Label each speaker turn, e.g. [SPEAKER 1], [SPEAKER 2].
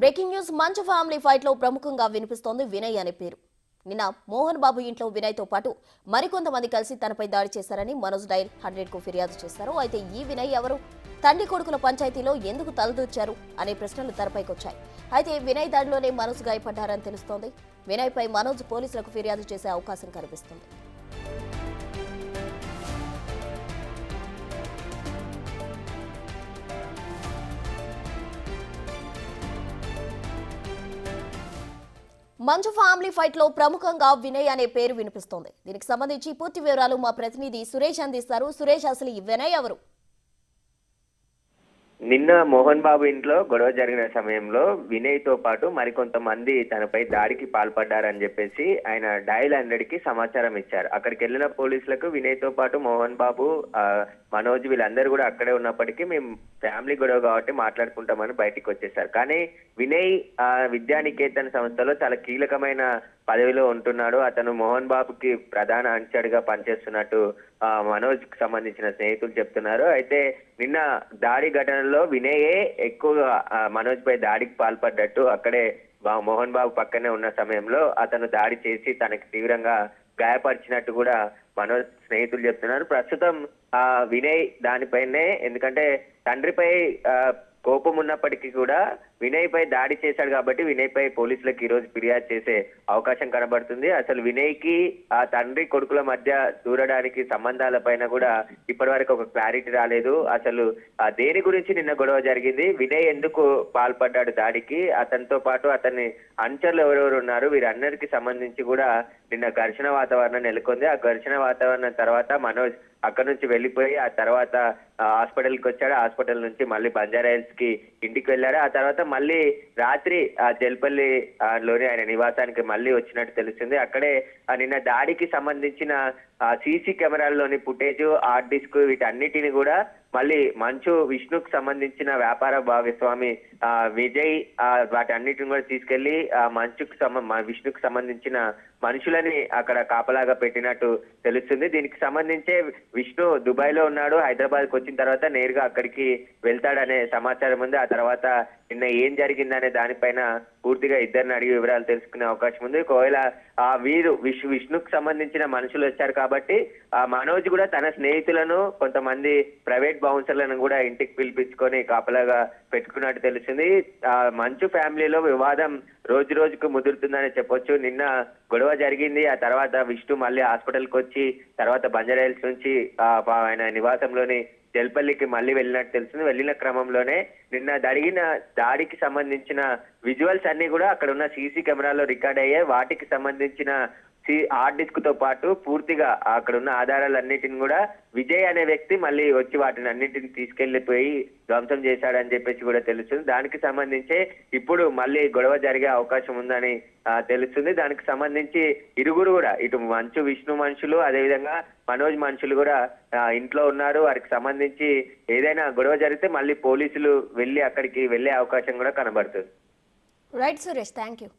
[SPEAKER 1] Breaking news మంచు family fight లో ప్రముఖంగా వినిపిస్తోంది వినయ్ అనే పేరు. నిన్న మోహన్ బాబు ఇంట్లో వినయ్ తో పాటు మరికొంతమంది కలిసి తనపై దాడి చేశారని మనోజ్ డైల్ 100 కు ఫిర్యాదు చేశారు. అయితే ఈ వినయ్ ఎవరు, తండ్రి కొడుకుల పంచాయతీలో ఎందుకు తలదూర్చారు అనే ప్రశ్నలు తెరపైకొచ్చాయి. అయితే వినయ్ దాడిలోనే మనోజ్ గాయపడ్డారని తెలుస్తోంది. వినయ్ పై మనోజ్ పోలీసులకు ఫిర్యాదు చేసే అవకాశం కనిపిస్తుంది. మంచు ఫ్యామిలీ ఫైట్ లో ప్రముఖంగా వినయ్ అనే పేరు వినిపిస్తోంది. దీనికి సంబంధించి పూర్తి వివరాలు మా ప్రతినిధి సురేష్ అందిస్తారు. సురేష్, అసలు ఈ వినయ్ ఎవరు?
[SPEAKER 2] నిన్న మోహన్ బాబు ఇంట్లో గొడవ జరిగిన సమయంలో వినయ్ తో పాటు మరికొంతమంది తనపై దాడికి పాల్పడ్డారని చెప్పేసి ఆయన డయల్ 100కి సమాచారం ఇచ్చారు. అక్కడికి వెళ్ళిన పోలీసులకు వినయ్ తో పాటు మోహన్ బాబు, మనోజ్ వీళ్ళందరూ కూడా అక్కడే ఉన్నప్పటికీ మేము ఫ్యామిలీ గొడవ కాబట్టి మాట్లాడుకుంటామని బయటికి వచ్చేసారు. కానీ వినయ్ విద్యానికేతన్ సంస్థలో చాలా కీలకమైన పదవిలో ఉంటున్నాడు. అతను మోహన్ బాబుకి ప్రధాన అనుచరుగా పనిచేస్తున్నట్టు మనోజ్ కి సంబంధించిన స్నేహితులు చెప్తున్నారు. అయితే నిన్న దాడి ఘటనలో వినయే ఎక్కువగా మనోజ్ పై దాడికి పాల్పడ్డట్టు అక్కడే మోహన్ బాబు పక్కనే ఉన్న సమయంలో అతను దాడి చేసి తనకి తీవ్రంగా గాయపరిచినట్టు కూడా మనోజ్ స్నేహితులు చెప్తున్నారు. ప్రస్తుతం వినయ్ దానిపైనే, ఎందుకంటే తండ్రిపై కోపం ఉన్నప్పటికీ కూడా వినయ్ పై దాడి చేశాడు కాబట్టి వినయ్ పై పోలీసులకు ఈ రోజు ఫిర్యాదు చేసే అవకాశం కనబడుతుంది. అసలు వినయ్ కి ఆ తండ్రి కొడుకుల మధ్య దూరడానికి సంబంధాల పైన కూడా ఇప్పటి వరకు ఒక క్లారిటీ రాలేదు. అసలు దేని గురించి నిన్న గొడవ జరిగింది, వినయ్ ఎందుకు పాల్పడ్డాడు దాడికి, అతనితో పాటు అతన్ని అనుచరులు ఎవరెవరు ఉన్నారు, వీరందరికీ సంబంధించి కూడా నిన్న ఘర్షణ వాతావరణం నెలకొంది. ఆ ఘర్షణ వాతావరణం తర్వాత మనోజ్ అక్కడ నుంచి వెళ్లిపోయి ఆ తర్వాత హాస్పిటల్కి వచ్చాడు. హాస్పిటల్ నుంచి మళ్ళీ బంజారాహిల్స్ కి ఇంటికి వెళ్ళాడు. ఆ తర్వాత మళ్ళీ రాత్రి జల్పల్లి లోని ఆయన నివాసానికి మళ్ళీ వచ్చినట్టు తెలుస్తుంది. అక్కడే నిన్న దాడికి సంబంధించిన సీసీ కెమెరాల్లోని ఫుటేజ్, హార్డ్ డిస్క్ వీటన్నిటిని కూడా మళ్ళీ మంచు విష్ణుకు సంబంధించిన వ్యాపార భాగస్వామి విజయ్ వాటన్నిటిని కూడా తీసుకెళ్లి విష్ణుకు సంబంధించిన మనుషులని అక్కడ కాపలాగా పెట్టినట్టు తెలుస్తుంది. దీనికి సంబంధించే విష్ణు దుబాయ్ లో ఉన్నాడు. హైదరాబాద్ కు వచ్చిన తర్వాత నేరుగా అక్కడికి వెళ్తాడనే సమాచారం ఉంది. ఆ తర్వాత నిన్న ఏం జరిగిందనే దానిపైన పూర్తిగా ఇద్దరిని అడిగి వివరాలు తెలుసుకునే అవకాశం ఉంది. ఒకవేళ వీరు విష్ణుకు సంబంధించిన మనుషులు వచ్చారు కాబట్టి మనోజ్ కూడా తన స్నేహితులను, కొంతమంది ప్రైవేట్ బౌన్సర్లను కూడా ఇంటికి పిలిపించుకొని కాపలాగా పెట్టుకున్నట్టు తెలుస్తుంది. మంచు ఫ్యామిలీలో వివాదం రోజు రోజుకు ముదురుతుందని చెప్పొచ్చు. నిన్న గొడవ జరిగింది. ఆ తర్వాత విష్ణు మళ్ళీ హాస్పిటల్కి వచ్చి తర్వాత బంజారాహిల్స్ నుంచి ఆయన నివాసంలోని జల్పల్లికి మళ్ళీ వెళ్ళినట్టు తెలుస్తుంది. వెళ్ళిన క్రమంలోనే నిన్న జరిగిన దాడికి సంబంధించిన విజువల్స్ అన్ని కూడా అక్కడ ఉన్న సీసీ కెమెరాలో రికార్డ్ అయ్యాయి. వాటికి సంబంధించిన హార్డ్ డిస్క్ తో పాటు పూర్తిగా అక్కడ ఉన్న ఆధారాలన్నిటిని కూడా విజయ్ అనే వ్యక్తి మళ్ళీ వచ్చి వాటిని అన్నింటిని తీసుకెళ్లిపోయి ధ్వంసం చేశాడని చెప్పేసి కూడా తెలుస్తుంది. దానికి సంబంధించి ఇప్పుడు మళ్ళీ గొడవ జరిగే అవకాశం ఉందని తెలుస్తుంది. దానికి సంబంధించి ఇరుగురు కూడా, ఇటు మంచు విష్ణు మనుషులు, అదేవిధంగా మనోజ్ మనుషులు కూడా ఇంట్లో ఉన్నారు. వారికి సంబంధించి ఏదైనా గొడవ జరిగితే మళ్ళీ పోలీసులు వెళ్ళి అక్కడికి వెళ్లే అవకాశం కూడా కనబడుతుంది.
[SPEAKER 1] Right Suresh, thank you.